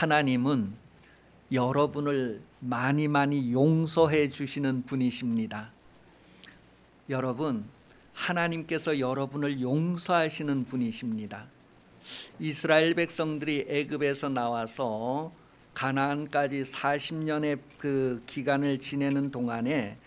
하나님은 여러분을 많이 용서해 주시는 분이십니다. 여러분, 하나님께서 여러분을 용서하시는 분이십니다. 이스라엘 백성들이 애굽에서 나와서 가나안까지 40년의 그 기간을 지내는 동안에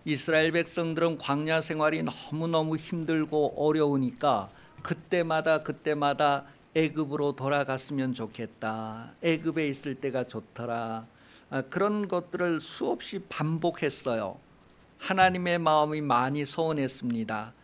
이스라엘 백성들은 광야 생활이 너무너무 힘들고 어려우니까 그때마다 애굽으로 돌아갔으면 좋겠다. 애굽에 있을 때가 좋더라. 그런 것들을 수없이 반복했어요. 하나님의 마음이 많이 서운했습니다.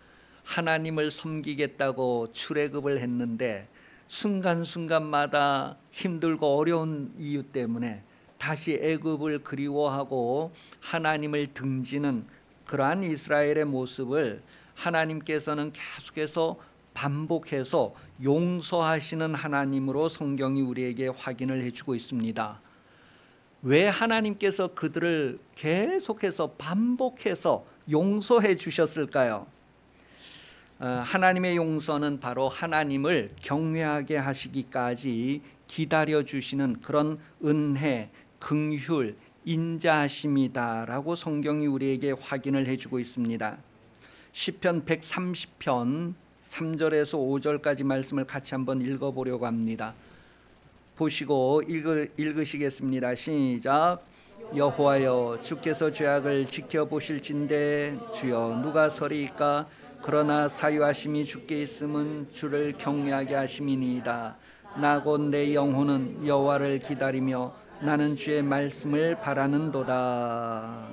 하나님을 섬기겠다고 출애굽을 했는데 순간순간마다 힘들고 어려운 이유 때문에 다시 애굽을 그리워하고 하나님을 등지는 그러한 이스라엘의 모습을 하나님께서는 계속해서 반복해서 용서하시는 하나님으로 성경이 우리에게 확인을 해주고 있습니다. 왜 하나님께서 그들을 계속해서 반복해서 용서해 주셨을까요? 하나님의 용서는 바로 하나님을 경외하게 하시기까지 기다려 주시는 그런 은혜, 긍휼, 인자하심이다라고 성경이 우리에게 확인을 해주고 있습니다. 시편 130편 3절에서 5절까지 말씀을 같이 한번 읽어보려고 합니다. 보시고 읽으시겠습니다. 시작. 여호와여, 주께서 죄악을 지켜보실진대 주여 누가 서리이까? 그러나 사유하심이 주께 있음은 주를 경외하게 하심이니이다. 나 곧 내 영혼은 여호와를 기다리며 나는 주의 말씀을 바라는도다.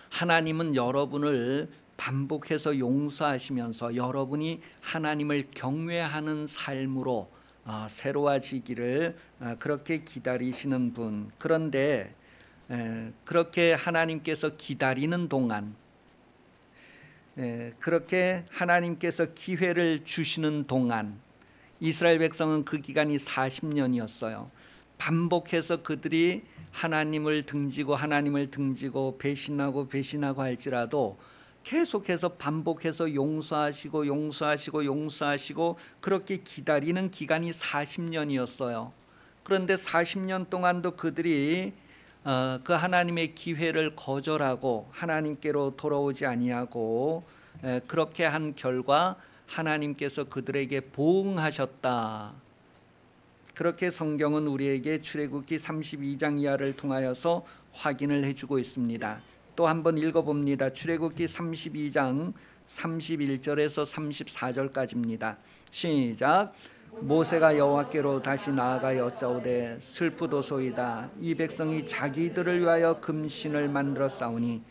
하나님은 여러분을 반복해서 용서하시면서 여러분이 하나님을 경외하는 삶으로 새로워지기를 그렇게 기다리시는 분. 그런데 그렇게 하나님께서 기다리는 동안, 그렇게 하나님께서 기회를 주시는 동안 이스라엘 백성은 그 기간이 40년이었어요. 반복해서 그들이 하나님을 등지고 배신하고 할지라도 계속해서 반복해서 용서하시고 그렇게 기다리는 기간이 40년이었어요. 그런데 40년 동안도 그들이 그 하나님의 기회를 거절하고 하나님께로 돌아오지 아니하고 그렇게 한 결과 하나님께서 그들에게 보응하셨다. 그렇게 성경은 우리에게 출애굽기 32장 이하를 통하여서 확인을 해주고 있습니다. 또 한번 읽어봅니다. 출애굽기 32장 31절에서 34절까지입니다. 시작. 모세가 여호와께로 다시 나아가 여짜오되 슬프도소이다. 이 백성이 자기들을 위하여 금신을 만들어 싸우니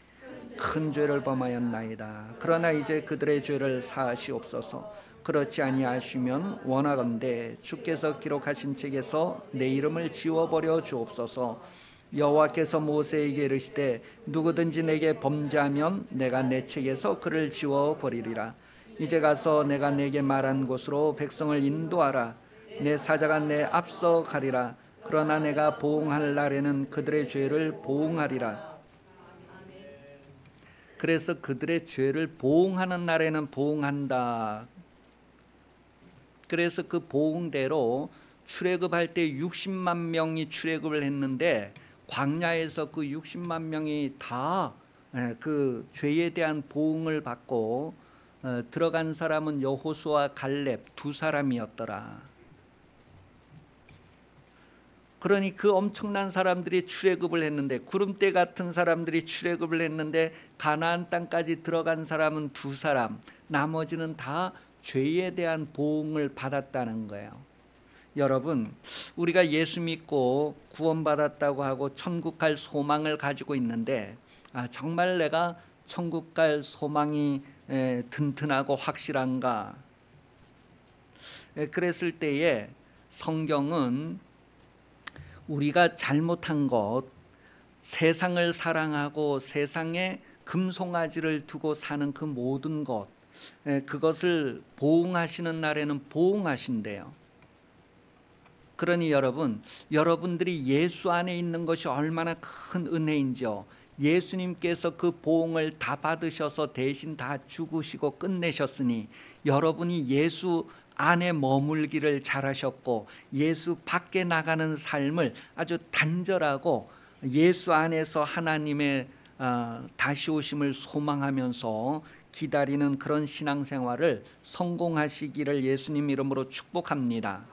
큰 죄를 범하였나이다. 그러나 이제 그들의 죄를 사하시옵소서. 그렇지 아니하시면 원하건대 주께서 기록하신 책에서 내 이름을 지워버려 주옵소서. 여호와께서 모세에게 이르시되 누구든지 내게 범죄하면 내가 내 책에서 그를 지워버리리라. 이제 가서 내가 내게 말한 곳으로 백성을 인도하라. 내 사자가 내 앞서 가리라. 그러나 내가 보응할 날에는 그들의 죄를 보응하리라. 그래서 그들의 죄를 보응하는 날에는 보응한다. 그래서 그 보응대로 출애굽할 때 60만 명이 출애굽을 했는데 광야에서 그 60만 명이 다 그 죄에 대한 보응을 받고 들어간 사람은 여호수아 갈렙 두 사람이었더라. 그러니 그 엄청난 사람들이 출애굽을 했는데, 구름대 같은 사람들이 출애굽을 했는데 가나안 땅까지 들어간 사람은 두 사람, 나머지는 다 죄에 대한 보응을 받았다는 거예요. 여러분, 우리가 예수 믿고 구원받았다고 하고 천국 갈 소망을 가지고 있는데 정말 내가 천국 갈 소망이 든든하고 확실한가? 그랬을 때에 성경은 우리가 잘못한 것, 세상을 사랑하고 세상에 금송아지를 두고 사는 그 모든 것, 그것을 보응하시는 날에는 보응하신대요. 그러니 여러분들이 예수 안에 있는 것이 얼마나 큰 은혜인지요. 예수님께서 그 보응을 다 받으셔서 대신 다 죽으시고 끝내셨으니 여러분이 예수 안에 머물기를 잘하셨고 예수 밖에 나가는 삶을 아주 단절하고 예수 안에서 하나님의 다시 오심을 소망하면서 기다리는 그런 신앙생활을 성공하시기를 예수님 이름으로 축복합니다.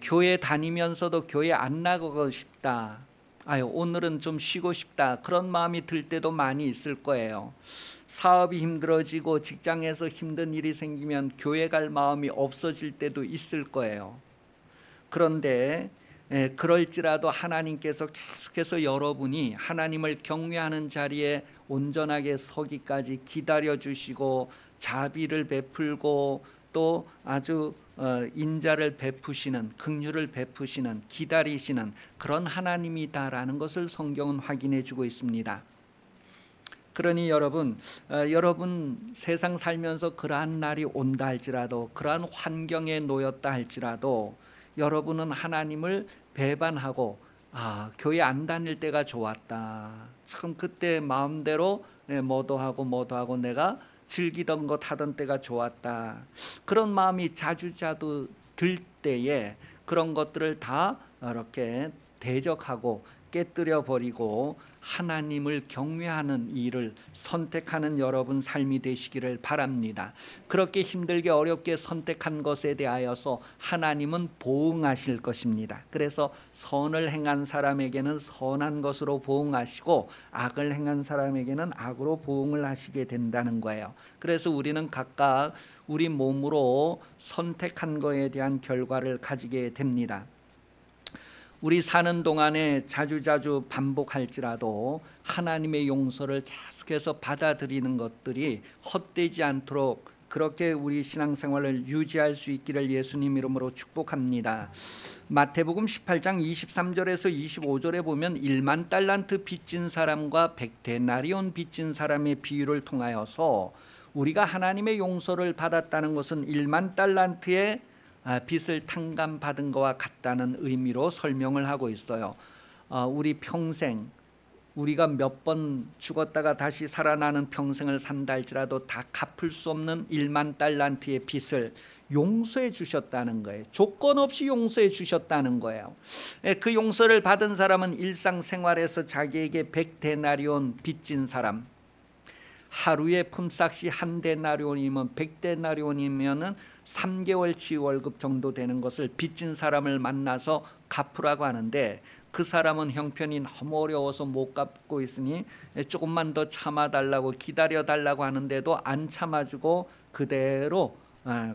교회 다니면서도 교회 안 나가고 싶다, 오늘은 좀 쉬고 싶다, 그런 마음이 들 때도 많이 있을 거예요. 사업이 힘들어지고 직장에서 힘든 일이 생기면 교회 갈 마음이 없어질 때도 있을 거예요. 그런데 그럴지라도 하나님께서 계속해서 여러분이 하나님을 경외하는 자리에 온전하게 서기까지 기다려 주시고 자비를 베풀고 또 아주 인자를 베푸시는, 긍휼을 베푸시는, 기다리시는 그런 하나님이다라는 것을 성경은 확인해 주고 있습니다. 그러니 여러분 세상 살면서 그러한 날이 온다 할지라도, 그러한 환경에 놓였다 할지라도 여러분은 하나님을 배반하고 교회 안 다닐 때가 좋았다, 참 그때 마음대로 뭐도 하고 내가 즐기던 것 하던 때가 좋았다, 그런 마음이 자주자주 들 때에 그런 것들을 다 이렇게 대적하고 깨뜨려 버리고 하나님을 경외하는 일을 선택하는 여러분 삶이 되시기를 바랍니다. 그렇게 힘들게 어렵게 선택한 것에 대하여서 하나님은 보응하실 것입니다. 그래서 선을 행한 사람에게는 선한 것으로 보응하시고 악을 행한 사람에게는 악으로 보응을 하시게 된다는 거예요. 그래서 우리는 각각 우리 몸으로 선택한 것에 대한 결과를 가지게 됩니다. 우리 사는 동안에 자주자주 반복할지라도 하나님의 용서를 계속해서 받아들이는 것들이 헛되지 않도록 그렇게 우리 신앙생활을 유지할 수 있기를 예수님 이름으로 축복합니다. 마태복음 18장 23절에서 25절에 보면 1만 달란트 빚진 사람과 100데나리온 빚진 사람의 비유를 통하여서 우리가 하나님의 용서를 받았다는 것은 1만 달란트의 빚을 탕감받은 것과 같다는 의미로 설명을 하고 있어요. 우리 평생, 우리가 몇 번 죽었다가 다시 살아나는 평생을 산다 할지라도 다 갚을 수 없는 1만 달란트의 빚을 용서해 주셨다는 거예요. 조건 없이 용서해 주셨다는 거예요. 그 용서를 받은 사람은 일상생활에서 자기에게 100데나리온 빚진 사람, 하루에 품삯이 1데나리온이면 100데나리온이면은 3개월치 월급 정도 되는 것을 빚진 사람을 만나서 갚으라고 하는데, 그 사람은 형편이 너무 어려워서 못 갚고 있으니 조금만 더 참아달라고 기다려달라고 하는데도 안 참아주고 그대로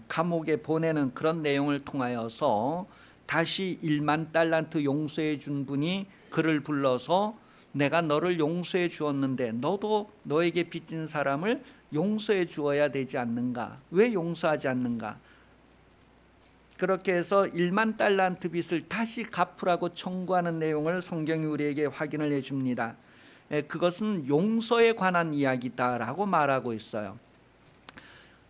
감옥에 보내는 그런 내용을 통하여서 다시 1만 달란트 용서해 준 분이 그를 불러서 내가 너를 용서해 주었는데 너도 너에게 빚진 사람을 용서해 주어야 되지 않는가? 왜 용서하지 않는가? 그렇게 해서 1만 달란트 빚을 다시 갚으라고 청구하는 내용을 성경이 우리에게 확인을 해줍니다. 그것은 용서에 관한 이야기다라고 말하고 있어요.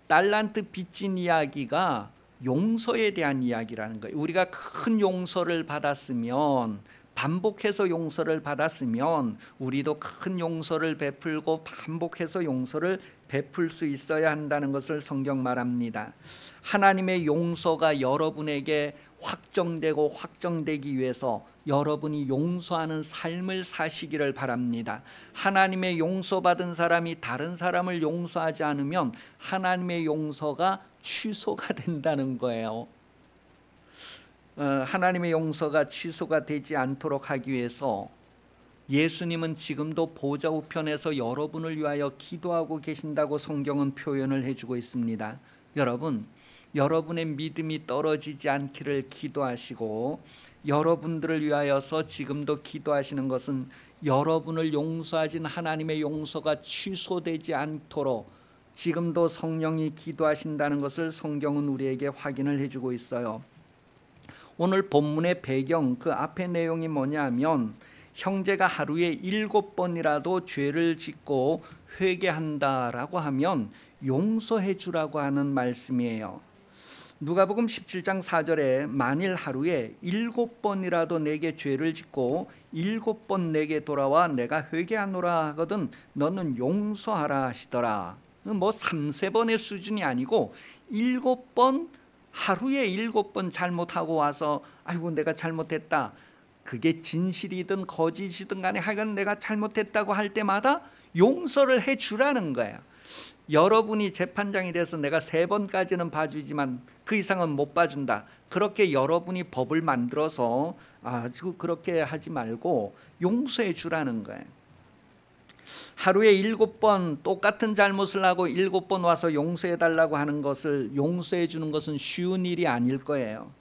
달란트 빚진 이야기가 용서에 대한 이야기라는 거예요. 우리가 큰 용서를 받았으면, 반복해서 용서를 받았으면 우리도 큰 용서를 베풀고 반복해서 용서를 베풀 수 있어야 한다는 것을 성경 말합니다. 하나님의 용서가 여러분에게 확정되고 확정되기 위해서 여러분이 용서하는 삶을 사시기를 바랍니다. 하나님의 용서받은 사람이 다른 사람을 용서하지 않으면 하나님의 용서가 취소가 된다는 거예요. 하나님의 용서가 취소가 되지 않도록 하기 위해서 예수님은 지금도 보좌 우편에서 여러분을 위하여 기도하고 계신다고 성경은 표현을 해주고 있습니다. 여러분, 여러분의 믿음이 떨어지지 않기를 기도하시고, 여러분들을 위하여서 지금도 기도하시는 것은 여러분을 용서하신 하나님의 용서가 취소되지 않도록 지금도 성령이 기도하신다는 것을 성경은 우리에게 확인을 해주고 있어요. 오늘 본문의 배경, 그 앞의 내용이 뭐냐면, 형제가 하루에 7번이라도 죄를 짓고 회개한다라고 하면 용서해 주라고 하는 말씀이에요. 누가복음 17장 4절에 만일 하루에 7번이라도 내게 죄를 짓고 7번 내게 돌아와 내가 회개하노라 하거든 너는 용서하라 하시더라. 뭐 3, 4번의 수준이 아니고 7번 하루에 7번 잘못하고 와서 아이고 내가 잘못했다, 그게 진실이든 거짓이든 간에 하여간 내가 잘못했다고 할 때마다 용서를 해주라는 거예요. 여러분이 재판장이 돼서 내가 3번까지는 봐주지만 그 이상은 못 봐준다, 그렇게 여러분이 법을 만들어서 아주 그렇게 하지 말고 용서해 주라는 거예요. 하루에 7번 똑같은 잘못을 하고 7번 와서 용서해 달라고 하는 것을 용서해 주는 것은 쉬운 일이 아닐 거예요.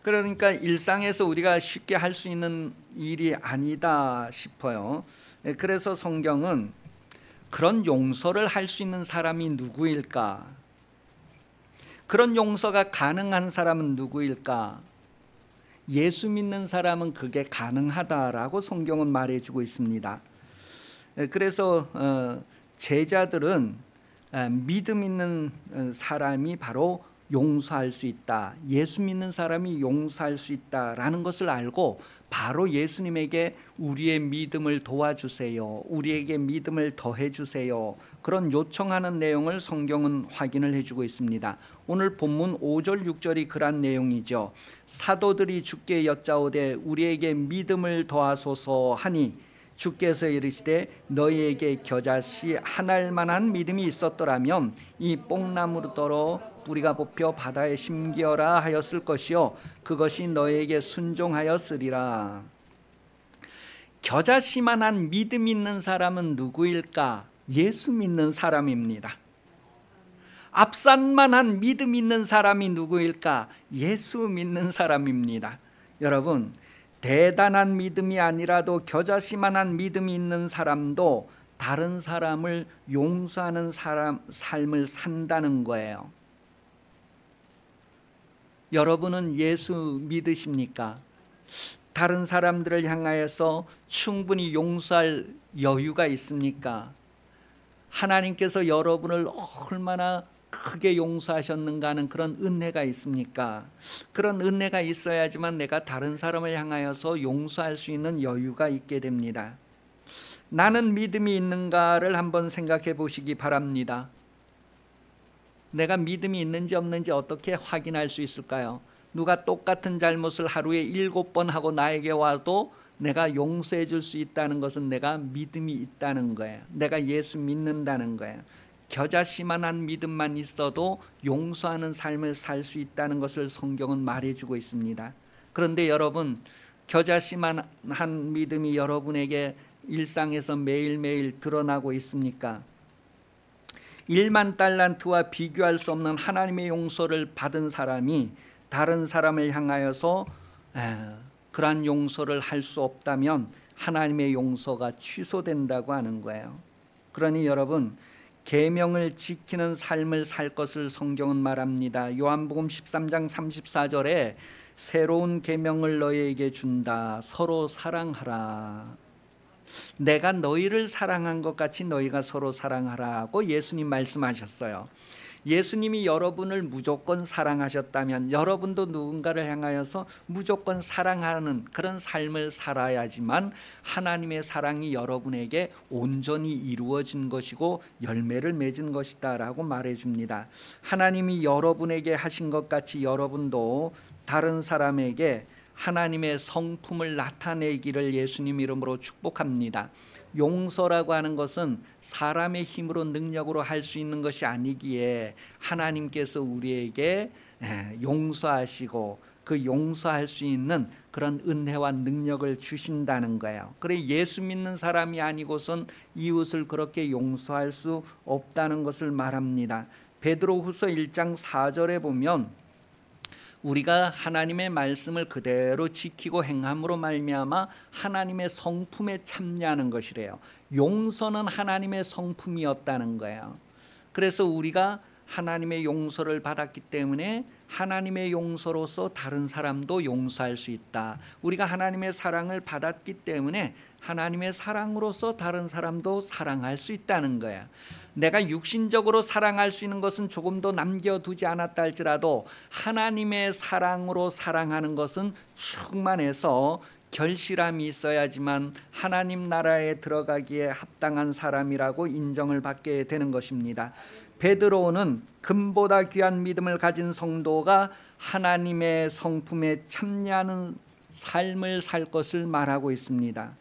그러니까 일상에서 우리가 쉽게 할 수 있는 일이 아니다 싶어요. 그래서 성경은 그런 용서를 할 수 있는 사람이 누구일까? 그런 용서가 가능한 사람은 누구일까? 예수 믿는 사람은 그게 가능하다라고 성경은 말해주고 있습니다. 그래서 제자들은 믿음 있는 사람이 바로 용서할 수 있다, 예수 믿는 사람이 용서할 수 있다라는 것을 알고 바로 예수님에게 우리의 믿음을 도와주세요, 우리에게 믿음을 더해주세요, 그런 요청하는 내용을 성경은 확인을 해주고 있습니다. 오늘 본문 5절 6절이 그런 내용이죠. 사도들이 주께 여짜오되 우리에게 믿음을 더하소서 하니 주께서 이르시되 너희에게 겨자씨 한 알만한 믿음이 있었더라면 이 뽕나무로 떨어 뿌리가 뽑혀 바다에 심기어라 하였을 것이요 그것이 너희에게 순종하였으리라. 겨자씨만한 믿음 있는 사람은 누구일까? 예수 믿는 사람입니다. 앞산만한 믿음 있는 사람이 누구일까? 예수 믿는 사람입니다. 여러분, 대단한 믿음이 아니라도 겨자씨만한 믿음이 있는 사람도 다른 사람을 용서하는 삶을 산다는 거예요. 여러분은 예수 믿으십니까? 다른 사람들을 향하여서 충분히 용서할 여유가 있습니까? 하나님께서 여러분을 얼마나 크게 용서하셨는가 하는 그런 은혜가 있습니까? 그런 은혜가 있어야지만 내가 다른 사람을 향하여서 용서할 수 있는 여유가 있게 됩니다. 나는 믿음이 있는가를 한번 생각해 보시기 바랍니다. 내가 믿음이 있는지 없는지 어떻게 확인할 수 있을까요? 누가 똑같은 잘못을 하루에 7번 하고 나에게 와도 내가 용서해 줄 수 있다는 것은 내가 믿음이 있다는 거예요. 내가 예수 믿는다는 거예요. 겨자씨만한 믿음만 있어도 용서하는 삶을 살 수 있다는 것을 성경은 말해주고 있습니다. 그런데 여러분, 겨자씨만한 믿음이 여러분에게 일상에서 매일매일 드러나고 있습니까? 1만 달란트와 비교할 수 없는 하나님의 용서를 받은 사람이 다른 사람을 향하여서 그러한 용서를 할 수 없다면 하나님의 용서가 취소된다고 하는 거예요. 그러니 여러분, 계명을 지키는 삶을 살 것을 성경은 말합니다. 요한복음 13장 34절에 새로운 계명을 너희에게 준다, 서로 사랑하라. 내가 너희를 사랑한 것 같이 너희가 서로 사랑하라고 예수님 말씀하셨어요. 예수님이 여러분을 무조건 사랑하셨다면 여러분도 누군가를 향하여서 무조건 사랑하는 그런 삶을 살아야지만 하나님의 사랑이 여러분에게 온전히 이루어진 것이고 열매를 맺은 것이다 라고 말해줍니다. 하나님이 여러분에게 하신 것 같이 여러분도 다른 사람에게 하나님의 성품을 나타내기를 예수님 이름으로 축복합니다. 용서라고 하는 것은 사람의 힘으로 능력으로 할 수 있는 것이 아니기에 하나님께서 우리에게 용서하시고 그 용서할 수 있는 그런 은혜와 능력을 주신다는 거예요. 그래 예수 믿는 사람이 아니고선 이웃을 그렇게 용서할 수 없다는 것을 말합니다. 베드로후서 1장 4절에 보면 우리가 하나님의 말씀을 그대로 지키고 행함으로 말미암아 하나님의 성품에 참여하는 것이래요. 용서는 하나님의 성품이었다는 거예요. 그래서 우리가 하나님의 용서를 받았기 때문에 하나님의 용서로서 다른 사람도 용서할 수 있다. 우리가 하나님의 사랑을 받았기 때문에 하나님의 사랑으로서 다른 사람도 사랑할 수 있다는 거야. 내가 육신적으로 사랑할 수 있는 것은 조금도 남겨두지 않았다 할지라도 하나님의 사랑으로 사랑하는 것은 충만해서 결실함이 있어야지만 하나님 나라에 들어가기에 합당한 사람이라고 인정을 받게 되는 것입니다. 베드로는 금보다 귀한 믿음을 가진 성도가 하나님의 성품에 참여하는 삶을 살 것을 말하고 있습니다.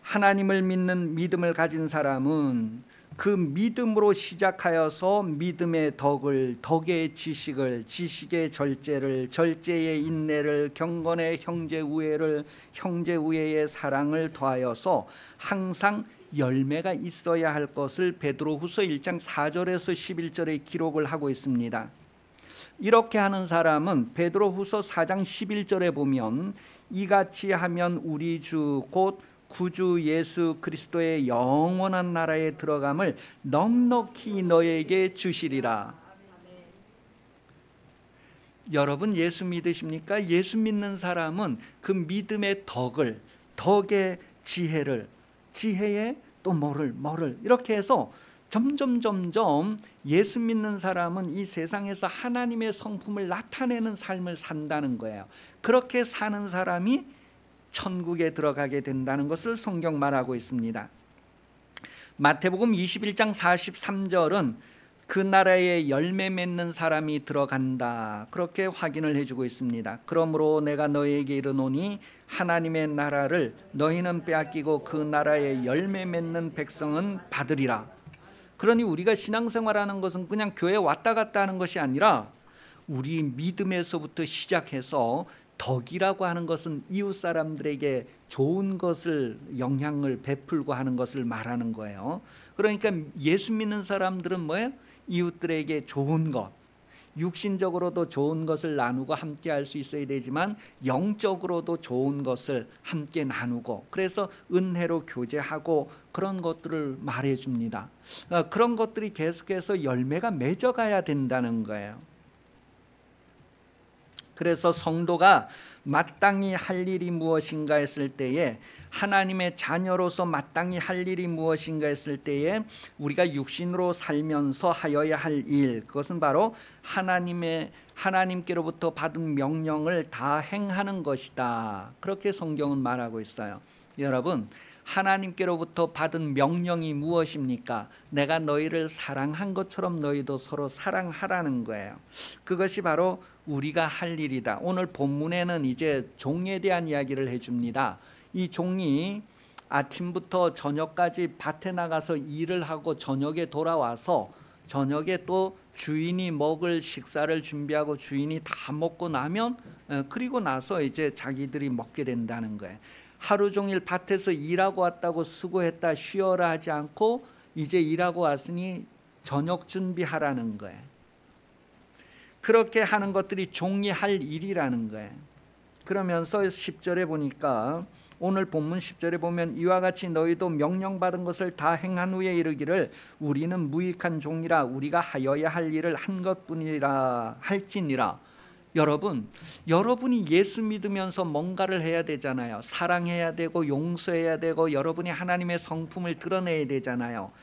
하나님을 믿는 믿음을 가진 사람은 그 믿음으로 시작하여서 믿음의 덕을, 덕의 지식을, 지식의 절제를, 절제의 인내를, 경건의 형제우애를, 형제우애의 사랑을 더하여서 항상 열매가 있어야 할 것을 베드로후서 1장 4절에서 11절에 기록을 하고 있습니다. 이렇게 하는 사람은 베드로후서 4장 11절에 보면 이같이 하면 우리 주 곧 구주 예수 그리스도의 영원한 나라에 들어감을 넉넉히 너에게 주시리라. 여러분 예수 믿으십니까? 예수 믿는 사람은 그 믿음의 덕을, 덕의 지혜를, 지혜의 또 뭐를 이렇게 해서 점점 예수 믿는 사람은 이 세상에서 하나님의 성품을 나타내는 삶을 산다는 거예요. 그렇게 사는 사람이 천국에 들어가게 된다는 것을 성경 말하고 있습니다. 마태복음 21장 43절은 그 나라에 열매 맺는 사람이 들어간다, 그렇게 확인을 해주고 있습니다. 그러므로 내가 너희에게 이르노니 하나님의 나라를 너희는 빼앗기고 그 나라에 열매 맺는 백성은 받으리라. 그러니 우리가 신앙생활하는 것은 그냥 교회 왔다 갔다 하는 것이 아니라 우리 믿음에서부터 시작해서 덕이라고 하는 것은 이웃 사람들에게 좋은 것을, 영향을 베풀고 하는 것을 말하는 거예요. 그러니까 예수 믿는 사람들은 뭐예요? 이웃들에게 좋은 것, 육신적으로도 좋은 것을 나누고 함께 할 수 있어야 되지만 영적으로도 좋은 것을 함께 나누고, 그래서 은혜로 교제하고 그런 것들을 말해줍니다. 그런 것들이 계속해서 열매가 맺어가야 된다는 거예요. 그래서 성도가 마땅히 할 일이 무엇인가 했을 때에, 하나님의 자녀로서 마땅히 할 일이 무엇인가 했을 때에 우리가 육신으로 살면서 하여야 할 일, 그것은 바로 하나님께로부터 받은 명령을 다 행하는 것이다, 그렇게 성경은 말하고 있어요. 여러분, 하나님께로부터 받은 명령이 무엇입니까? 내가 너희를 사랑한 것처럼 너희도 서로 사랑하라는 거예요. 그것이 바로 우리가 할 일이다. 오늘 본문에는 이제 종에 대한 이야기를 해줍니다. 이 종이 아침부터 저녁까지 밭에 나가서 일을 하고 저녁에 돌아와서 저녁에 또 주인이 먹을 식사를 준비하고 주인이 다 먹고 나면, 그리고 나서 이제 자기들이 먹게 된다는 거예요. 하루 종일 밭에서 일하고 왔다고 수고했다 쉬어라 하지 않고 이제 일하고 왔으니 저녁 준비하라는 거예요. 그렇게 하는 것들이 종이 할 일이라는 거예요. 그러면서 10절에 보니까, 오늘 본문 10절에 보면 이와 같이 너희도 명령받은 것을 다 행한 후에 이르기를 우리는 무익한 종이라 우리가 하여야 할 일을 한 것뿐이라 할지니라. 여러분이 예수 믿으면서 뭔가를 해야 되잖아요. 사랑해야 되고 용서해야 되고 여러분이 하나님의 성품을 드러내야 되잖아요.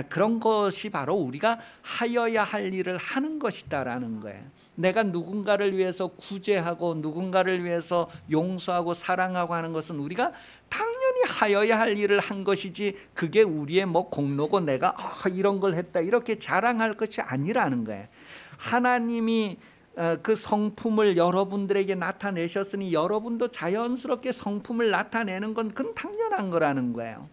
그런 것이 바로 우리가 하여야 할 일을 하는 것이다라는 거예요. 내가 누군가를 위해서 구제하고 누군가를 위해서 용서하고 사랑하고 하는 것은 우리가 당연히 하여야 할 일을 한 것이지, 그게 우리의 뭐 공로고 내가 이런 걸 했다 이렇게 자랑할 것이 아니라는 거예요. 하나님이 그 성품을 여러분들에게 나타내셨으니 여러분도 자연스럽게 성품을 나타내는 건 그건 당연한 거라는 거예요.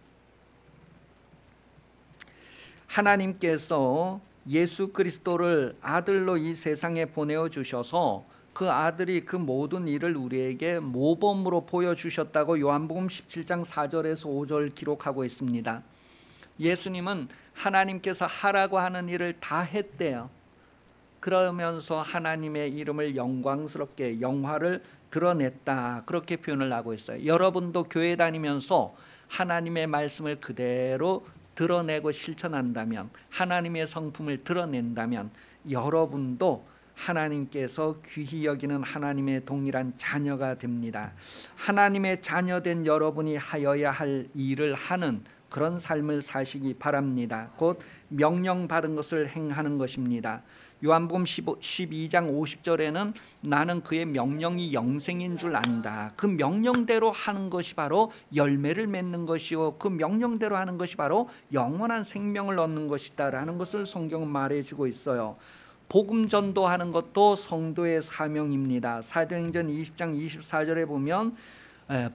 하나님께서 예수 그리스도를 아들로 이 세상에 보내어 주셔서 그 아들이 그 모든 일을 우리에게 모범으로 보여주셨다고 요한복음 17장 4절에서 5절 기록하고 있습니다. 예수님은 하나님께서 하라고 하는 일을 다 했대요. 그러면서 하나님의 이름을 영광스럽게, 영화를 드러냈다, 그렇게 표현을 하고 있어요. 여러분도 교회 다니면서 하나님의 말씀을 그대로 드러내고 실천한다면, 하나님의 성품을 드러낸다면 여러분도 하나님께서 귀히 여기는 하나님의 동일한 자녀가 됩니다. 하나님의 자녀된 여러분이 하여야 할 일을 하는 그런 삶을 사시기 바랍니다. 곧 명령받은 것을 행하는 것입니다. 요한복음 12장 50절에는 나는 그의 명령이 영생인 줄 안다. 그 명령대로 하는 것이 바로 열매를 맺는 것이요 그 명령대로 하는 것이 바로 영원한 생명을 얻는 것이다 라는 것을 성경은 말해주고 있어요. 복음 전도하는 것도 성도의 사명입니다. 사도행전 20장 24절에 보면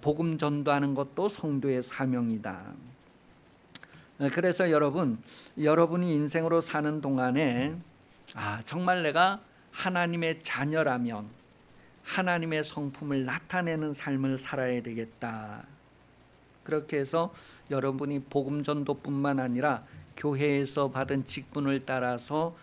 복음 전도하는 것도 성도의 사명이다. 그래서 여러분이 인생으로 사는 동안에 정말 내가 하나님의 자녀라면 하나님의 성품을 나타내는 삶을 살아야 되겠다. 그렇게 해서 여러분이 복음 전도뿐만 아니라 교회에서 받은 직분을 따라서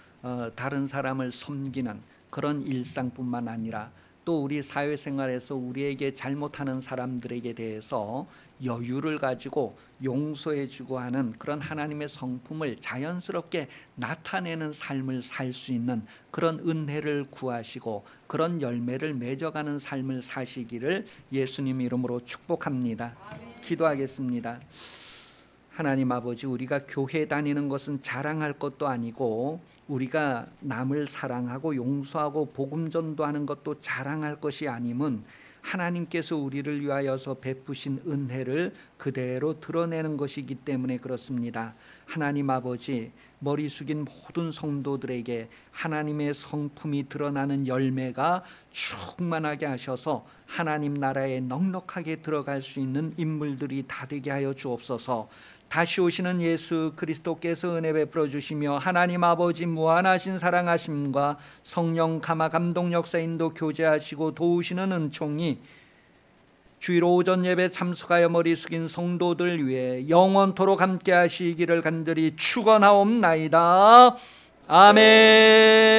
다른 사람을 섬기는 그런 일상뿐만 아니라 또 우리 사회생활에서 우리에게 잘못하는 사람들에게 대해서 여유를 가지고 용서해주고 하는 그런 하나님의 성품을 자연스럽게 나타내는 삶을 살 수 있는 그런 은혜를 구하시고 그런 열매를 맺어가는 삶을 사시기를 예수님 이름으로 축복합니다. 기도하겠습니다. 하나님 아버지, 우리가 교회 다니는 것은 자랑할 것도 아니고 우리가 남을 사랑하고 용서하고 복음 전도하는 것도 자랑할 것이 아님은 하나님께서 우리를 위하여서 베푸신 은혜를 그대로 드러내는 것이기 때문에 그렇습니다. 하나님 아버지, 머리 숙인 모든 성도들에게 하나님의 성품이 드러나는 열매가 충만하게 하셔서 하나님 나라에 넉넉하게 들어갈 수 있는 인물들이 다 되게 하여 주옵소서. 다시 오시는 예수 그리스도께서 은혜 베풀어 주시며 하나님 아버지 무한하신 사랑하심과 성령 감화 감동 역사 인도 교제하시고 도우시는 은총이 주일 오전 예배 참석하여 머리 숙인 성도들 위해 영원토록 함께 하시기를 간절히 축원하옵나이다. 아멘.